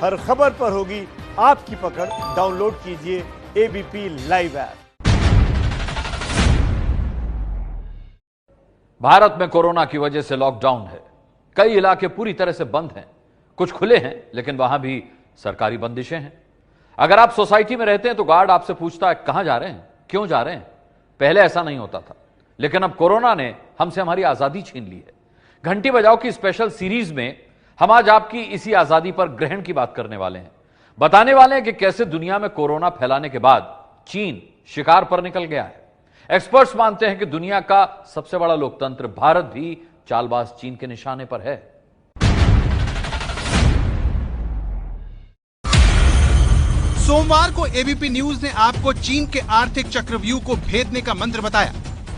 हर खबर पर होगी आपकी पकड़। डाउनलोड कीजिए एबीपी लाइव ऐप। भारत में कोरोना की वजह से लॉकडाउन है। कई इलाके पूरी तरह से बंद हैं, कुछ खुले हैं, लेकिन वहां भी सरकारी बंदिशें हैं। अगर आप सोसाइटी में रहते हैं तो गार्ड आपसे पूछता है कहां जा रहे हैं, क्यों जा रहे हैं। पहले ऐसा नहीं होता था, लेकिन अब कोरोना ने हमसे हमारी आजादी छीन ली है। घंटी बजाओ की स्पेशल सीरीज में हम आज आपकी इसी आजादी पर ग्रहण की बात करने वाले हैं। बताने वाले हैं कि कैसे दुनिया में कोरोना फैलाने के बाद चीन शिकार पर निकल गया है। एक्सपर्ट्स मानते हैं कि दुनिया का सबसे बड़ा लोकतंत्र भारत भी चालबाज चीन के निशाने पर है। सोमवार को एबीपी न्यूज ने आपको चीन के आर्थिक चक्रव्यूह को भेदने का मंत्र बताया।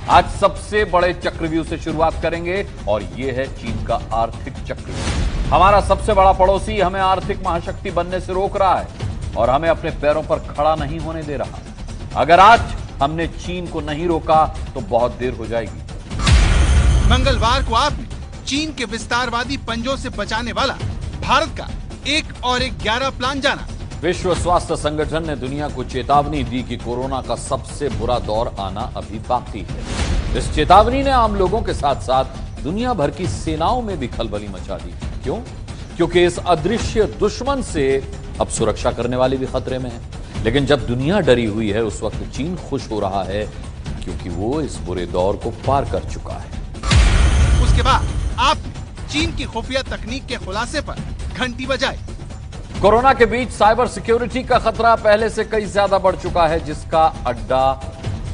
आज सबसे बड़े चक्रव्यूह से शुरुआत करेंगे और यह है चीन का आर्थिक चक्रव्यूह। हमारा सबसे बड़ा पड़ोसी हमें आर्थिक महाशक्ति बनने से रोक रहा है और हमें अपने पैरों पर खड़ा नहीं होने दे रहा। अगर आज हमने चीन को नहीं रोका तो बहुत देर हो जाएगी। मंगलवार को आपने चीन के विस्तारवादी पंजों से बचाने वाला भारत का एक और 11 प्लान जाना। विश्व स्वास्थ्य संगठन ने दुनिया को चेतावनी दी कि कोरोना का सबसे बुरा दौर आना अभी बाकी है। इस चेतावनी ने आम लोगों के साथ साथ दुनिया भर की सेनाओं में भी खलबली मचा दी। क्यों? क्योंकि इस अदृश्य दुश्मन से अब सुरक्षा करने वाले भी खतरे में हैं। लेकिन जब दुनिया डरी हुई है उस वक्त चीन खुश हो रहा है, क्योंकि वो इस बुरे दौर को पार कर चुका है। उसके बाद आपने चीन की खुफिया तकनीक के खुलासे पर घंटी बजाई। कोरोना के बीच साइबर सिक्योरिटी का खतरा पहले से कई ज्यादा बढ़ चुका है, जिसका अड्डा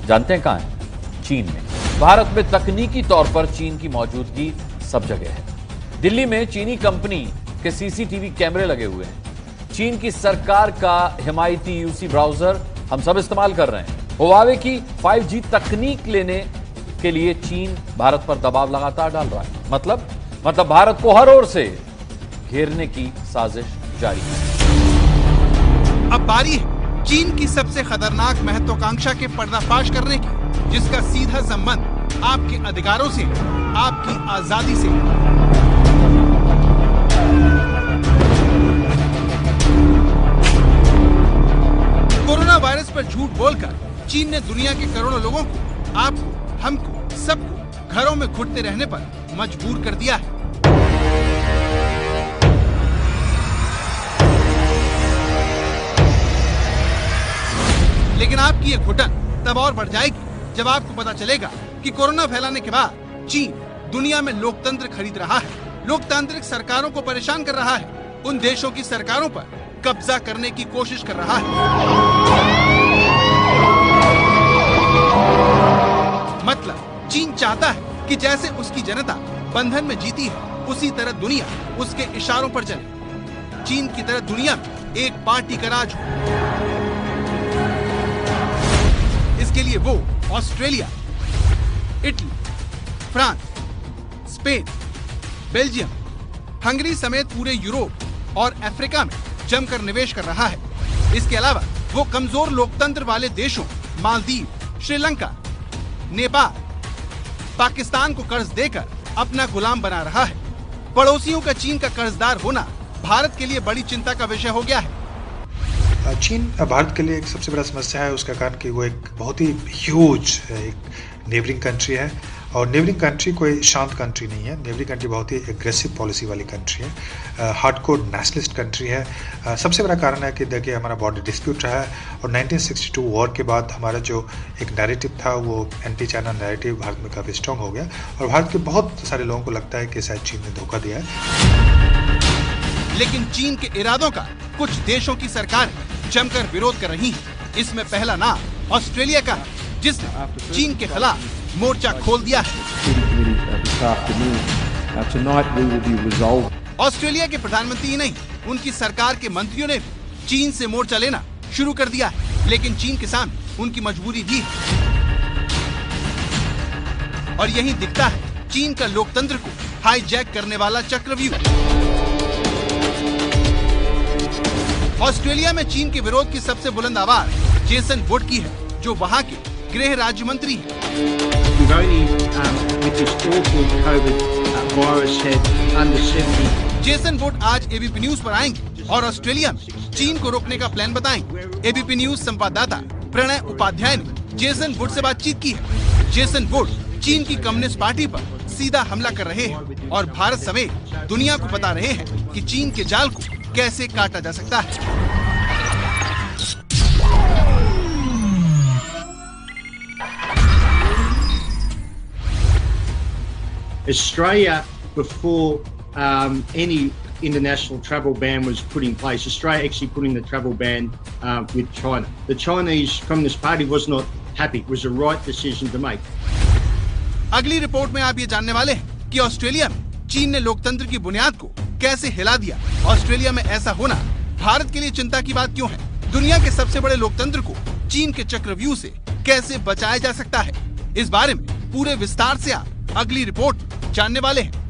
जानते हैं कहां है? चीन में। भारत में तकनीकी तौर पर चीन की मौजूदगी सब जगह है। दिल्ली में चीनी कंपनी के सीसीटीवी कैमरे लगे हुए हैं। चीन की सरकार का हिमायती यूसी ब्राउजर हम सब इस्तेमाल कर रहे हैं। हुआवे की 5G तकनीक लेने के लिए चीन भारत पर दबाव लगातार डाल रहा है। मतलब भारत को हर ओर से घेरने की साजिश जारी है। अब बारी है चीन की सबसे खतरनाक महत्वाकांक्षा के पर्दाफाश करने की, जिसका सीधा संबंध आपके अधिकारों से, आपकी आजादी से। कोरोना वायरस पर झूठ बोलकर चीन ने दुनिया के करोड़ों लोगों को, आपको, हमको, सबको घरों में घुटते रहने पर मजबूर कर दिया है। लेकिन आपकी ये घुटन तब और बढ़ जाएगी जब आपको पता चलेगा कि कोरोना फैलाने के बाद चीन दुनिया में लोकतंत्र खरीद रहा है, लोकतांत्रिक सरकारों को परेशान कर रहा है, उन देशों की सरकारों पर कब्जा करने की कोशिश कर रहा है। मतलब चीन चाहता है कि जैसे उसकी जनता बंधन में जीती है, उसी तरह दुनिया उसके इशारों पर चले। चीन की तरह दुनिया में एक पार्टी का राज हो। इसके लिए वो Australia, Italy, France, Spain, Belgium, Hungary समेत पूरे यूरोप और अफ्रीका में जमकर निवेश कर रहा है। इसके अलावा वो कमजोर लोकतंत्र वाले देशों मालदीव, श्रीलंका, नेपाल, पाकिस्तान को कर्ज देकर अपना गुलाम बना रहा है। पड़ोसियों का चीन का कर्जदार होना भारत के लिए बड़ी चिंता का विषय हो गया है। चीन भारत के लिए एक सबसे बड़ा समस्या है, उसका कारण कि वो एक बहुत ही ह्यूज एक नेबरिंग कंट्री है। और नेबरिंग कंट्री कोई शांत कंट्री नहीं है। नेबरिंग कंट्री बहुत ही एग्रेसिव पॉलिसी वाली कंट्री है, हार्डकोर नेशनलिस्ट कंट्री है। सबसे बड़ा कारण है कि देखिए हमारा बॉर्डर डिस्प्यूट रहा है और 1962 वॉर के बाद हमारा जो एक नैरेटिव था वो एंटी चाइना नैरेटिव भारत में काफ़ी स्ट्रॉन्ग हो गया और भारत के बहुत सारे लोगों को लगता है कि शायद चीन ने धोखा दिया है। लेकिन चीन के इरादों का कुछ देशों की सरकार जमकर विरोध कर रही है। इसमें पहला नाम ऑस्ट्रेलिया का है, जिसने चीन के खिलाफ मोर्चा खोल दिया है। ऑस्ट्रेलिया के प्रधानमंत्री ही नहीं, उनकी सरकार के मंत्रियों ने चीन से मोर्चा लेना शुरू कर दिया है। लेकिन चीन के सामने उनकी मजबूरी भी है और यही दिखता है चीन का लोकतंत्र को हाईजैक करने वाला चक्रव्यूह। ऑस्ट्रेलिया में चीन के विरोध की सबसे बुलंद आवाज जेसन वुड की है, जो वहाँ के गृह राज्य मंत्री हैं। जेसन वुड आज एबीपी न्यूज पर आएंगे और ऑस्ट्रेलिया में चीन को रोकने का प्लान बताएंगे। एबीपी न्यूज संवाददाता प्रणय उपाध्याय ने जेसन वुड से बातचीत की है। जेसन वुड चीन की कम्युनिस्ट पार्टी पर सीधा हमला कर रहे हैं और भारत समेत दुनिया को बता रहे हैं कि चीन के जाल को कैसे काटा जा सकता है। Australia, before any international travel ban was put in place, Australia actually put in the travel ban with China. The Chinese Communist Party was not happy. It was the right decision to make. अगली report में आप ये जानने वाले हैं कि Australia में चीन ने लोकतंत्र की बुनियाद को कैसे हिला दिया। ऑस्ट्रेलिया में ऐसा होना भारत के लिए चिंता की बात क्यों है? दुनिया के सबसे बड़े लोकतंत्र को चीन के चक्रव्यूह से कैसे बचाया जा सकता है? इस बारे में पूरे विस्तार से आप अगली रिपोर्ट जानने वाले हैं।